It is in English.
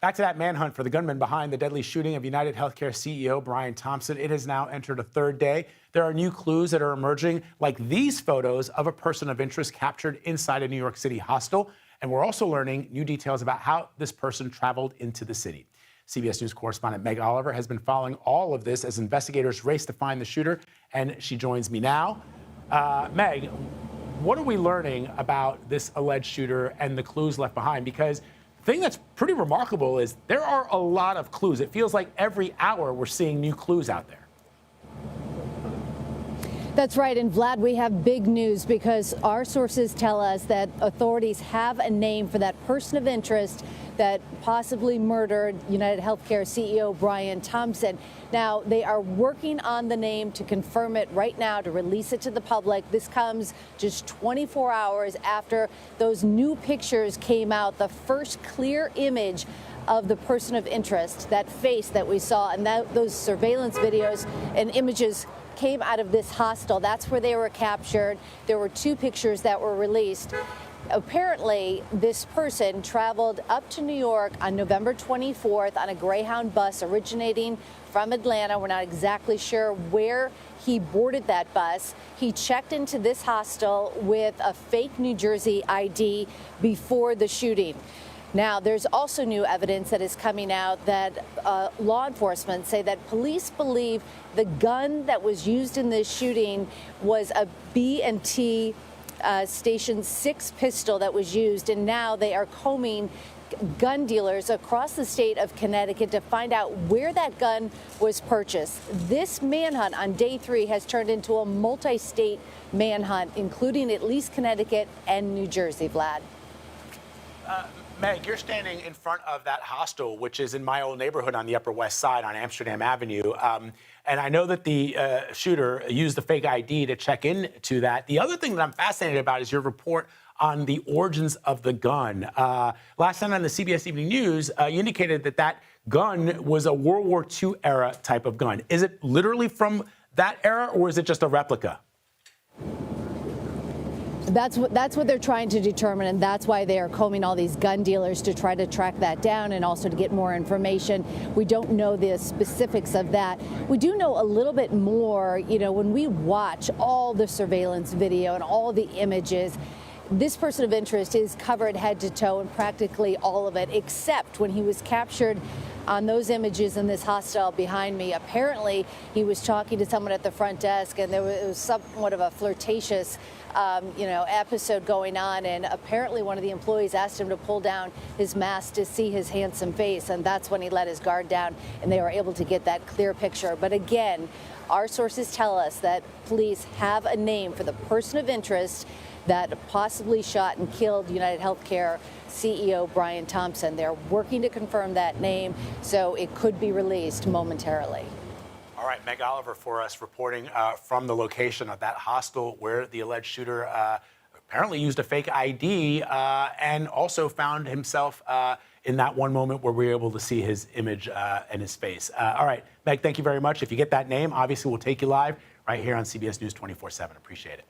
Back to that manhunt for the gunman behind the deadly shooting of UnitedHealthcare CEO Brian Thompson. It has now entered a third day. There are new clues that are emerging, like these photos of a person of interest captured inside a New York City hostel. And we're also learning new details about how this person traveled into the city. CBS News correspondent Meg Oliver has been following all of this as investigators race to find the shooter, and she joins me now. Meg, what are we learning about this alleged shooter and the clues left behind? Because the thing that's pretty remarkable is there are a lot of clues. It feels like every hour we're seeing new clues out there. That's right. And Vlad, we have big news because our sources tell us that authorities have a name for that person of interest that possibly murdered UnitedHealthcare CEO Brian Thompson. Now, they are working on the name to confirm it right now, to release it to the public. This comes just 24 hours after those new pictures came out, the first clear image of the person of interest, that face that we saw, and those surveillance videos and images came out of this hostel. That's where they were captured. There were two pictures that were released. Apparently, this person traveled up to New York on November 24th on a Greyhound bus originating from Atlanta. We're not exactly sure where he boarded that bus. He checked into this hostel with a fake New Jersey ID before the shooting. Now, there's also new evidence that is coming out that law enforcement say that police believe the gun that was used in this shooting was a B&T Station 6 pistol that was used, and now they are combing gun dealers across the state of Connecticut to find out where that gun was purchased. This manhunt on day 3 has turned into a multi-state manhunt, including at least Connecticut and New Jersey, Vlad. Meg, you're standing in front of that hostel, which is in my old neighborhood on the Upper West Side on Amsterdam Avenue. And I know that the shooter used the fake ID to check into that. The other thing that I'm fascinated about is your report on the origins of the gun. Last night on the CBS Evening News, you indicated that that gun was a World War II era type of gun. Is it literally from that era, or is it just a replica? That's what they're trying to determine, and that's why they are combing all these gun dealers to try to track that down and also to get more information. We don't know the specifics of that. We do know a little bit more, when we watch all the surveillance video and all the images. This person of interest is covered head to toe in practically all of it, except when he was captured on those images in this hostel behind me. Apparently, he was talking to someone at the front desk, and it was somewhat of a flirtatious episode going on, and apparently one of the employees asked him to pull down his mask to see his handsome face, and that's when he let his guard down and they were able to get that clear picture. But again, our sources tell us that police have a name for the person of interest that possibly shot and killed UnitedHealthcare CEO Brian Thompson. They're working to confirm that name, so it could be released momentarily. All right, Meg Oliver for us, reporting from the location of that hostel where the alleged shooter apparently used a fake ID and also found himself in that one moment where we were able to see his image and his face. All right, Meg, thank you very much. If you get that name, obviously we'll take you live right here on CBS News 24/7. Appreciate it.